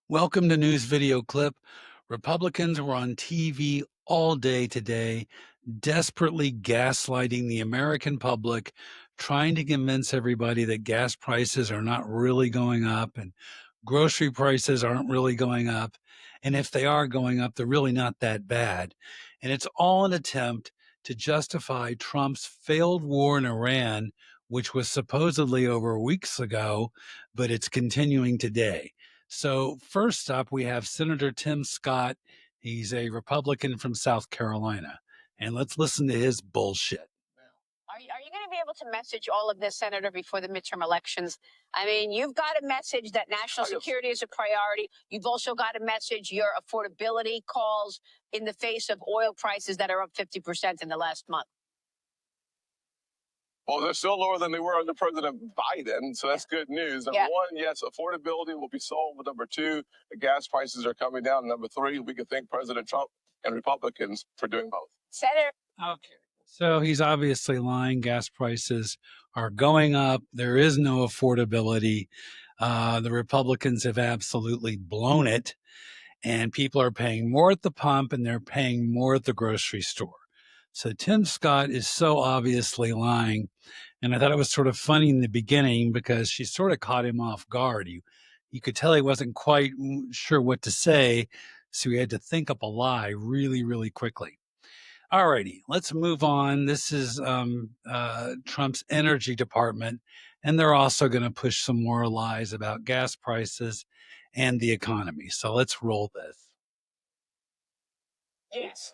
Welcome to News Video Clip. Republicans were on TV all day today, desperately gaslighting the American public, trying to convince everybody that gas prices are not really going up and grocery prices aren't really going up. And if they are going up, they're really not that bad. And it's all an attempt to justify Trump's failed war in Iran, which was supposedly over weeks ago, but it's continuing today. So, first up, we have Senator Tim Scott. He's a Republican from South Carolina. And let's listen to his bullshit. Are you going to be able to message all of this, Senator, before the midterm elections? I mean, you've got to message that national security is a priority. You've also got to message your affordability calls in the face of oil prices that are up 50% in the last month. Well, they're still lower than they were under President Biden, so that's good news. Number one, yes, affordability will be solved. Number two, the gas prices are coming down. Number three, we can thank President Trump and Republicans for doing both. Senator. Okay. So he's obviously lying. Gas prices are going up. There is no affordability. The Republicans have absolutely blown it, and people are paying more at the pump and they're paying more at the grocery store. So Tim Scott is so obviously lying. And I thought it was sort of funny in the beginning because she sort of caught him off guard. You could tell he wasn't quite sure what to say. So he had to think up a lie really, really quickly. All righty, let's move on. This is Trump's energy department, and they're also going to push some more lies about gas prices and the economy. So let's roll this. Yes,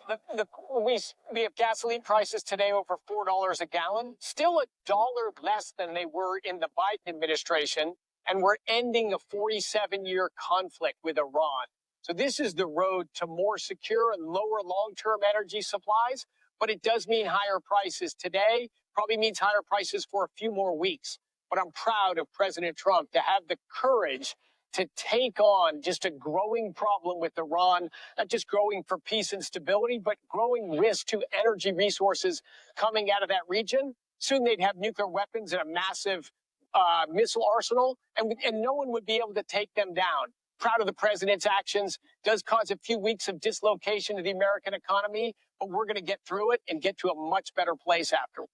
we have gasoline prices today over $4 a gallon, still $1 less than they were in the Biden administration, and we're ending a 47-year conflict with Iran. So this is the road to more secure and lower long-term energy supplies, but it does mean higher prices today, probably means higher prices for a few more weeks. But I'm proud of President Trump to have the courage to take on just a growing problem with Iran, not just growing for peace and stability, but growing risk to energy resources coming out of that region. Soon they'd have nuclear weapons and a massive missile arsenal, and no one would be able to take them down. Proud of the president's actions. Does cause a few weeks of dislocation to the American economy, but we're going to get through it and get to a much better place after.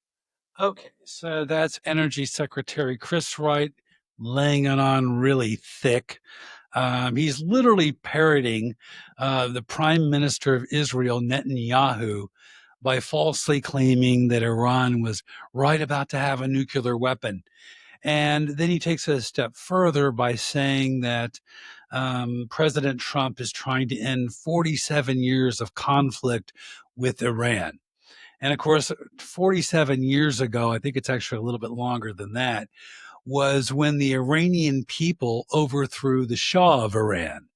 Okay, so that's Energy Secretary Chris Wright laying it on really thick. He's literally parroting the Prime Minister of Israel, Netanyahu, by falsely claiming that Iran was right about to have a nuclear weapon. And then he takes it a step further by saying that President Trump is trying to end 47 years of conflict with Iran. And of course, 47 years ago, I think it's actually a little bit longer than that, was when the Iranian people overthrew the Shah of Iran.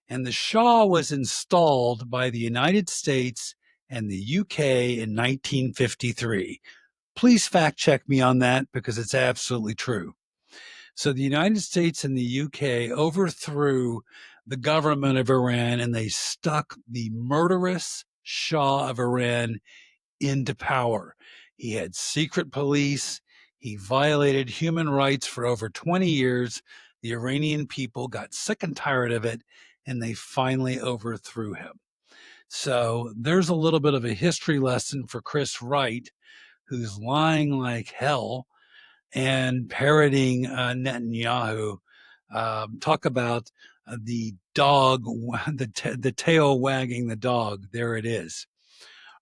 And the Shah was installed by the United States and the UK in 1953. Please fact check me on that because it's absolutely true. So the United States and the UK overthrew the government of Iran and they stuck the murderous Shah of Iran into power. He had secret police. He violated human rights for over 20 years. The Iranian people got sick and tired of it, and they finally overthrew him. So there's a little bit of a history lesson for Chris Wright, who's lying like hell and parroting Netanyahu. Talk about the dog, the tail wagging the dog. There it is.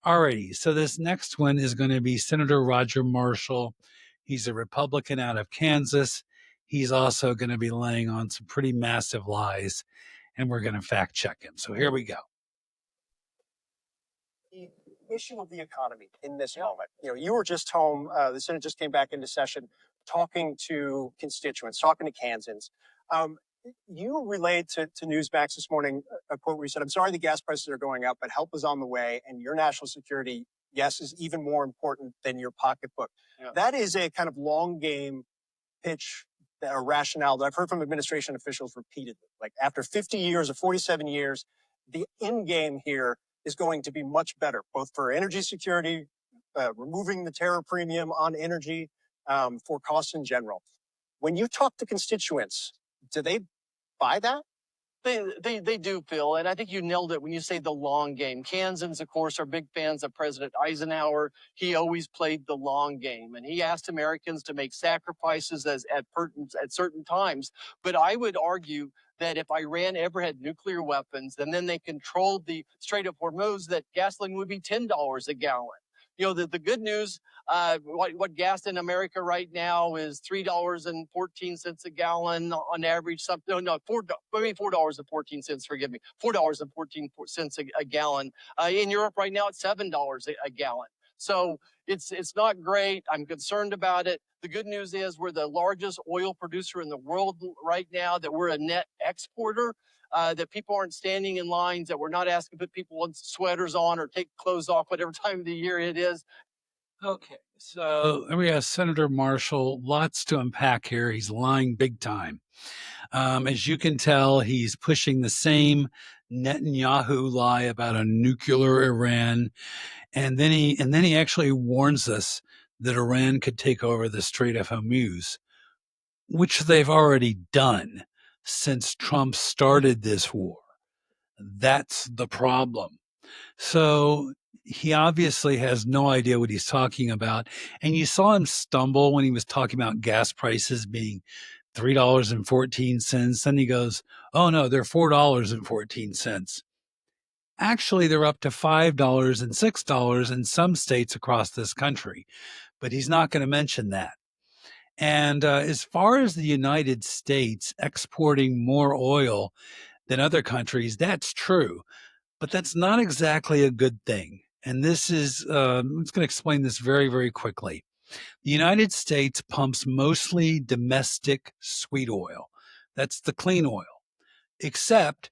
Alrighty, so this next one is going to be Senator Roger Marshall. He's a Republican out of Kansas. He's also going to be laying on some pretty massive lies, and we're going to fact check him. So here we go. The issue of the economy in this moment. You were just home. The Senate just came back into session, talking to constituents, talking to Kansans. You relayed to Newsmax this morning a quote where you said, "I'm sorry the gas prices are going up, but help is on the way, and your national security, yes, is even more important than your pocketbook." Yeah. That is a kind of long game pitch, a rationale that I've heard from administration officials repeatedly. Like after 50 years or 47 years, the end game here is going to be much better, both for energy security, removing the terror premium on energy, for costs in general. When you talk to constituents, do they buy that? They do, Phil, and I think you nailed it when you say the long game. Kansans, of course, are big fans of President Eisenhower. He always played the long game, and he asked Americans to make sacrifices at certain times. But I would argue that if Iran ever had nuclear weapons and then they controlled the Strait of Hormuz, that gasoline would be $10 a gallon. You know, the good news, what gas in America right now is $3.14 a gallon on average. Something, no, $4.14. Forgive me, $4.14 a gallon. In Europe right now, it's $7 a gallon. So it's not great. I'm concerned about it. The good news is we're the largest oil producer in the world right now. That we're a net exporter. That people aren't standing in lines, that we're not asking to put people sweaters on or take clothes off, whatever time of the year it is. Okay, so we have Senator Marshall. Lots to unpack here. He's lying big time. As you can tell, he's pushing the same Netanyahu lie about a nuclear Iran, and then he actually warns us that Iran could take over the Strait of Hormuz, which they've already done since Trump started this war. That's the problem. So he obviously has no idea what he's talking about. And you saw him stumble when he was talking about gas prices being $3.14. Then he goes, oh no, they're $4.14. Actually, they're up to $5 and $6 in some states across this country, but he's not going to mention that. And as far as the United States exporting more oil than other countries, that's true, but that's not exactly a good thing. And this is, I'm just going to explain this very, very quickly. The United States pumps mostly domestic sweet oil. That's the clean oil, except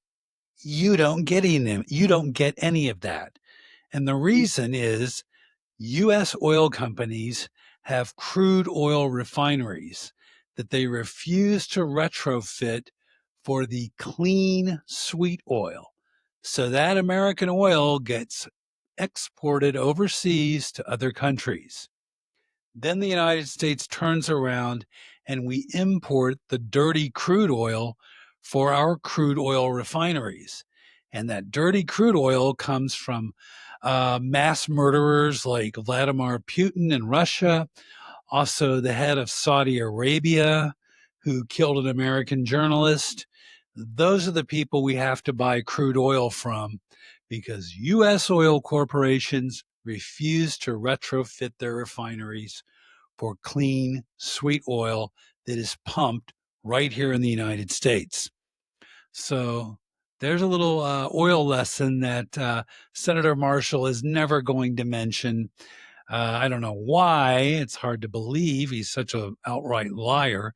you don't get any of that. And the reason is U.S. oil companies have crude oil refineries that they refuse to retrofit for the clean sweet oil. So that American oil gets exported overseas to other countries. Then the United States turns around and we import the dirty crude oil for our crude oil refineries. And that dirty crude oil comes from mass murderers like Vladimir Putin in Russia, also the head of Saudi Arabia, who killed an American journalist. Those are the people we have to buy crude oil from because U.S. oil corporations refuse to retrofit their refineries for clean, sweet oil that is pumped right here in the United States. So there's a little oil lesson that Senator Marshall is never going to mention. I don't know why. It's hard to believe. He's such an outright liar.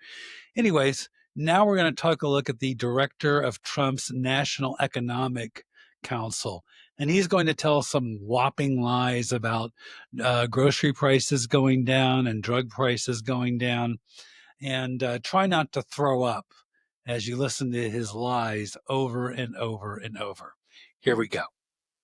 Anyways, now we're going to take a look at the director of Trump's National Economic Council. And he's going to tell some whopping lies about grocery prices going down and drug prices going down. And try not to throw up as you listen to his lies over and over and over. Here we go.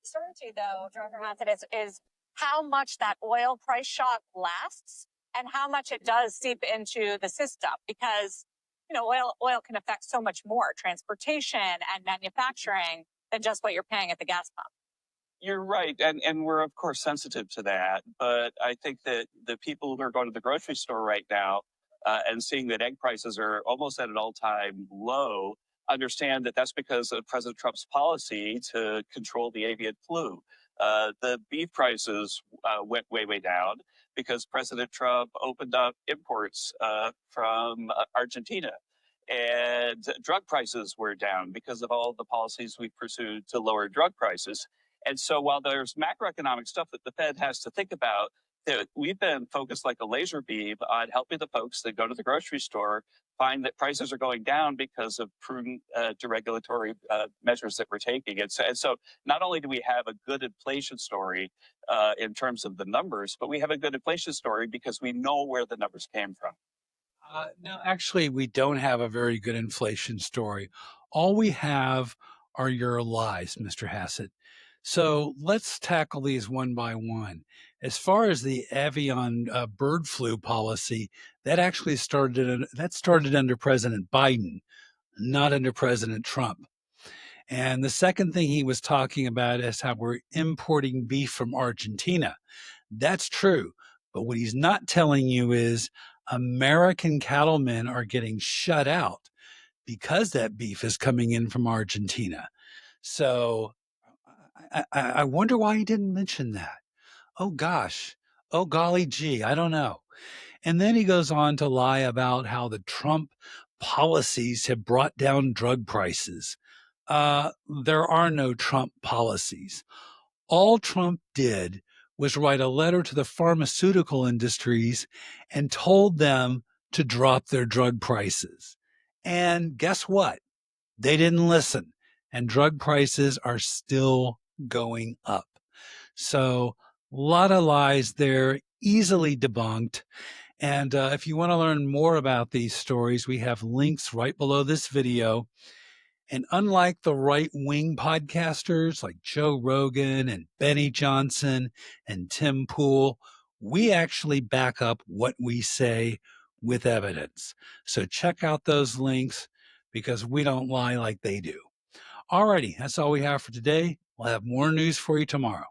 Certainty, though, Director Hansen, is how much that oil price shock lasts and how much it does seep into the system. Because, you know, oil can affect so much more, transportation and manufacturing, than just what you're paying at the gas pump. You're right. And we're, of course, sensitive to that. But I think that the people who are going to the grocery store right now and seeing that egg prices are almost at an all-time low understand that that's because of President Trump's policy to control the avian flu. The beef prices went way, way down because President Trump opened up imports from Argentina. And drug prices were down because of all the policies we pursued to lower drug prices. And so while there's macroeconomic stuff that the Fed has to think about, we've been focused like a laser beam on helping the folks that go to the grocery store find that prices are going down because of prudent deregulatory measures that we're taking. And so not only do we have a good inflation story in terms of the numbers, but we have a good inflation story because we know where the numbers came from. No, actually, we don't have a very good inflation story. All we have are your lies, Mr. Hassett. So let's tackle these one by one. As far as the avian bird flu policy, that actually started under President Biden, not under President Trump. And the second thing he was talking about is how we're importing beef from Argentina. That's true. But what he's not telling you is American cattlemen are getting shut out because that beef is coming in from Argentina. So I wonder why he didn't mention that. Oh gosh. Oh golly gee, I don't know. And then he goes on to lie about how the Trump policies have brought down drug prices. There are no Trump policies. All Trump did was write a letter to the pharmaceutical industries and told them to drop their drug prices. And guess what? They didn't listen, and drug prices are still going up. So, a lot of lies there, easily debunked. And if you want to learn more about these stories, we have links right below this video. And unlike the right wing podcasters like Joe Rogan and Benny Johnson and Tim Pool, we actually back up what we say with evidence. So check out those links because we don't lie like they do. Alrighty, that's all we have for today. We'll have more news for you tomorrow.